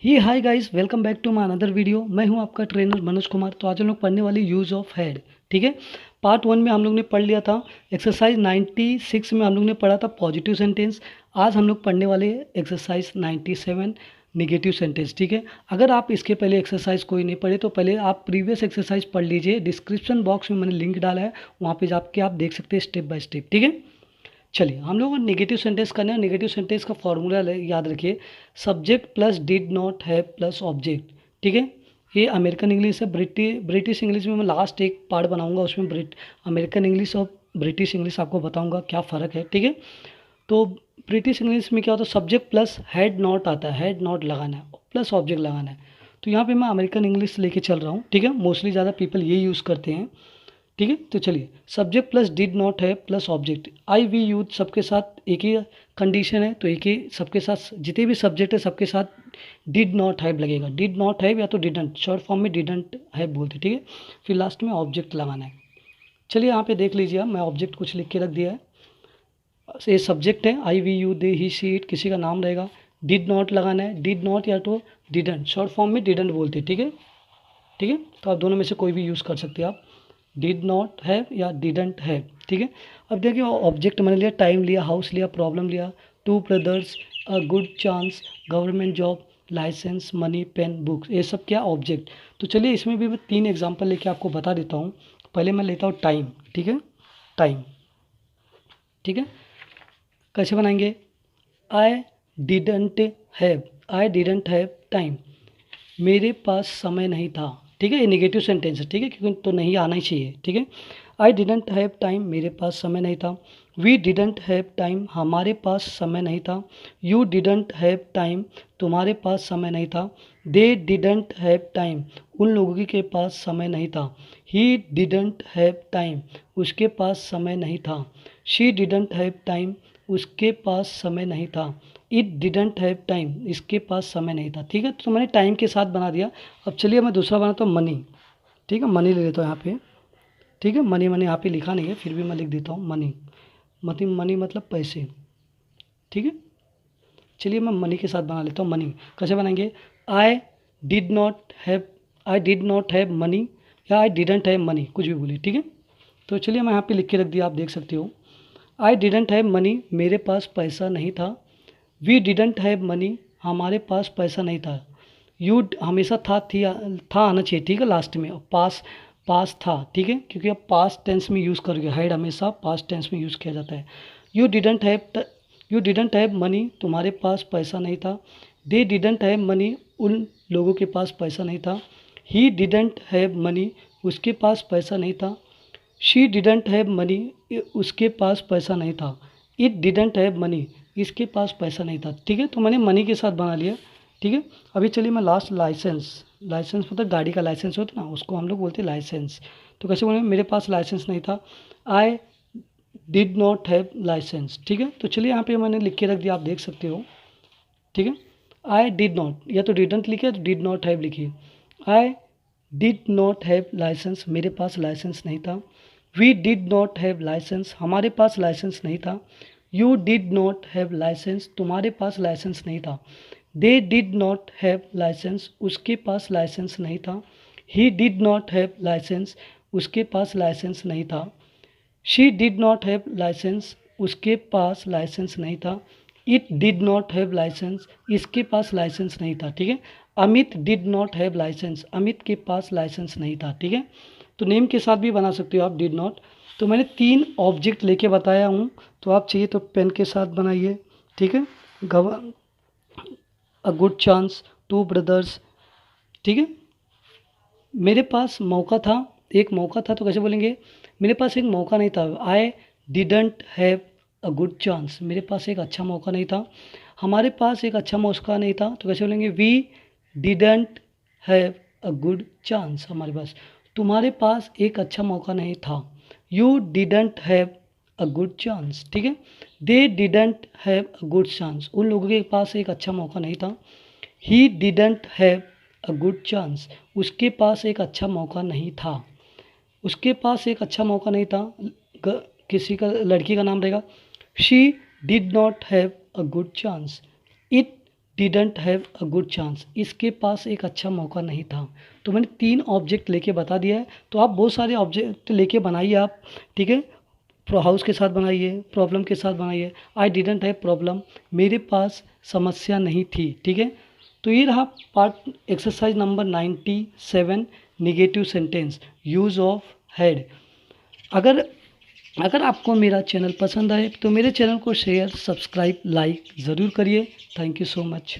He hi guys, welcome back to my another video. मैं हूं आपका ट्रेनर मनोज कुमार। तो आज हम लोग पढ़ने वाले यूज़ ऑफ हेड। ठीक है, पार्ट 1 में हम लोग ने पढ़ लिया था। एक्सरसाइज 96 में हम लोग ने पढ़ा था पॉजिटिव सेंटेंस। आज हम लोग पढ़ने वाले एक्सरसाइज 97 निगेटिव सेंटेंस। ठीक है, अगर आप इसके पहले एक्सरसाइज कोई नहीं पढ़े तो पहले आप प्रीवियस एक्सरसाइज पढ़ लीजिए। डिस्क्रिप्शन बॉक्स में मैंने लिंक डाला है, वहाँ पे जाके आप देख सकते हैं स्टेप बाय स्टेप। ठीक है, चलिए हम लोग नेगेटिव सेंटेंस करने हैं। नेगेटिव सेंटेंस का फॉर्मूला याद रखिए, subject plus did not have plus object. ठीक है, ये अमेरिकन इंग्लिश है। ब्रिटिश इंग्लिश में मैं लास्ट एक पार्ट बनाऊंगा, उसमें अमेरिकन इंग्लिश और ब्रिटिश इंग्लिश आपको बताऊंगा क्या फ़र्क है। ठीक है, तो ब्रिटिश इंग्लिश में क्या होता है, सब्जेक्ट प्लस हैड नॉट आता है, हैड नॉट लगाना है प्लस ऑब्जेक्ट लगाना है। तो यहाँ पे मैं अमेरिकन इंग्लिश लेके चल रहा हूँ। ठीक है, मोस्टली ज़्यादा पीपल ये यूज़ करते हैं। ठीक है, तो चलिए सब्जेक्ट प्लस डिड नॉट है plus object. I we use सबके साथ एक ही कंडीशन है, तो एक ही सबके साथ जितने भी सब्जेक्ट है सबके साथ डिड नॉट हैव लगेगा। डिड नॉट हैव या तो डिडंट, शॉर्ट फॉर्म में डिडंट हैव बोलते। ठीक है, फिर लास्ट में ऑब्जेक्ट लगाना है। चलिए यहाँ पे देख लीजिए, मैं ऑब्जेक्ट कुछ लिख के रख दिया है। ये सब्जेक्ट है, I we you they he she it, किसी का नाम रहेगा। डिड नॉट लगाना है, डिड नॉट या तो डिडंट, शॉर्ट फॉर्म में डिडंट बोलते। ठीक है, ठीक है, तो आप दोनों में से कोई भी यूज़ कर सकते हैं आप, डिड नॉट हैव या डिडंट हैव। ठीक है, अब देखिए ऑब्जेक्ट मैंने लिया, टाइम लिया, हाउस लिया, प्रॉब्लम लिया, two brothers, a good chance, government job, licence, money, pen, books, ये सब क्या ऑब्जेक्ट। तो चलिए इसमें भी मैं 3 एग्जांपल लेके आपको बता देता हूँ। पहले मैं लेता हूँ टाइम। ठीक है, टाइम। ठीक है, कैसे बनाएंगे, I didn't have, I didn't have time, मेरे पास समय नहीं था। ठीक है, ये नेगेटिव सेंटेंस है। ठीक है, क्योंकि तो नहीं आना ही चाहिए। ठीक है, आई डिडंट हैव टाइम, मेरे पास समय नहीं था। वी डिडंट हैव टाइम, हमारे पास समय नहीं था। यू डिडंट हैव टाइम, तुम्हारे पास समय नहीं था। दे डिडंट हैव टाइम, उन लोगों के पास समय नहीं था। ही डिडंट हैव टाइम, उसके पास समय नहीं था। शी डिडंट हैव टाइम, उसके पास समय नहीं था। इट डिडंट हैव टाइम, इसके पास समय नहीं था। ठीक है, तो मैंने टाइम के साथ बना दिया। अब चलिए मैं दूसरा बनाता हूँ, मनी। ठीक है, मनी ले लेता हूँ यहाँ पे। ठीक है, मनी मैंने यहाँ पे लिखा नहीं है, फिर भी मैं लिख देता हूँ मनी। मनी मनी मतलब पैसे। ठीक है, चलिए मैं मनी के साथ बना लेता हूँ। मनी कैसे बनाएंगे, आई did not have, I did not have money या आई डिडंट हैव मनी, कुछ भी बोलिए। ठीक है, तो चलिए मैं यहाँ पे लिख के रख दिया, आप देख सकते हो। आई डिडंट हैव मनी, मेरे पास पैसा नहीं था। वी डिडंट हैव मनी, हमारे पास पैसा नहीं था। यू हमेशा था आना चाहिए। ठीक है, लास्ट में पास, पास था। ठीक है, क्योंकि अब पास्ट टेंस में यूज़ कर गया, हैड हमेशा पास्ट टेंस में यूज़ किया जाता है। You didn't have, you didn't have money, तुम्हारे पास पैसा नहीं था। दे डिडंट हैव मनी, उन लोगों के पास पैसा नहीं था। ही डिडंट हैव मनी, उसके पास पैसा नहीं था। शी डिडंट हैव मनी, उसके पास पैसा नहीं था। इट डिडंट हैव मनी, इसके पास पैसा नहीं था। ठीक है, तो मैंने मनी के साथ बना लिया। ठीक है, अभी चलिए मैं लास्ट लाइसेंस, लाइसेंस मतलब गाड़ी का लाइसेंस होता है ना, उसको हम लोग बोलते हैं लाइसेंस। तो कैसे बोले, मेरे पास लाइसेंस नहीं था। I did not have licence. ठीक है, तो चलिए यहाँ पे मैंने लिख के रख दिया, आप देख सकते हो। ठीक है, आई डिड नॉट, या तो डिडंट लिखे तो डिड नॉट हैव लिखिए। I did not have licence, मेरे पास लाइसेंस नहीं था। We did not have licence, हमारे पास लाइसेंस नहीं था। You did not have licence, तुम्हारे पास लाइसेंस नहीं था। They did not have licence, उसके पास लाइसेंस नहीं था। He did not have licence, उसके पास लाइसेंस नहीं था। She did not have licence, उसके पास लाइसेंस नहीं था। It did not have licence, इसके पास लाइसेंस नहीं था। ठीक है, Amit did not have licence, Amit के पास लाइसेंस नहीं था। ठीक है, तो नेम के साथ भी बना सकते हो आप, डिड नॉट। तो मैंने 3 ऑब्जेक्ट लेके बताया हूँ, तो आप चाहिए तो पेन के साथ बनाइए। ठीक है, अ गुड चांस, टू ब्रदर्स। ठीक है, मेरे पास मौका था, एक मौका था, तो कैसे बोलेंगे, मेरे पास एक मौका नहीं था। I didn't have a good chance, मेरे पास एक अच्छा मौका नहीं था। हमारे पास एक अच्छा मौका नहीं था, तो कैसे बोलेंगे, we didn't have a good chance, हमारे पास। तुम्हारे पास एक अच्छा मौका नहीं था। You didn't have a good chance. ठीक है, they didn't have a good chance, उन लोगों के पास एक अच्छा मौका नहीं था। He didn't have a good chance, उसके पास एक अच्छा मौका नहीं था। उसके पास एक अच्छा मौका नहीं था, किसी का, लड़की का नाम रहेगा। She did not have a good chance. It didn't have a good chance, इसके पास एक अच्छा मौका नहीं था। तो मैंने 3 ऑब्जेक्ट लेके बता दिया है। तो आप बहुत सारे ऑब्जेक्ट लेके बनाइए आप, ठीक है। हाउस के साथ बनाइए, प्रॉब्लम के साथ बनाइए। आई डिडंट हैव प्रॉब्लम, मेरे पास समस्या नहीं थी, ठीक है। तो ये रहा part exercise number 97, negative sentence, use of had. अगर अगर आपको मेरा चैनल पसंद आए तो मेरे चैनल को शेयर, सब्सक्राइब, लाइक ज़रूर करिए। Thank you so much.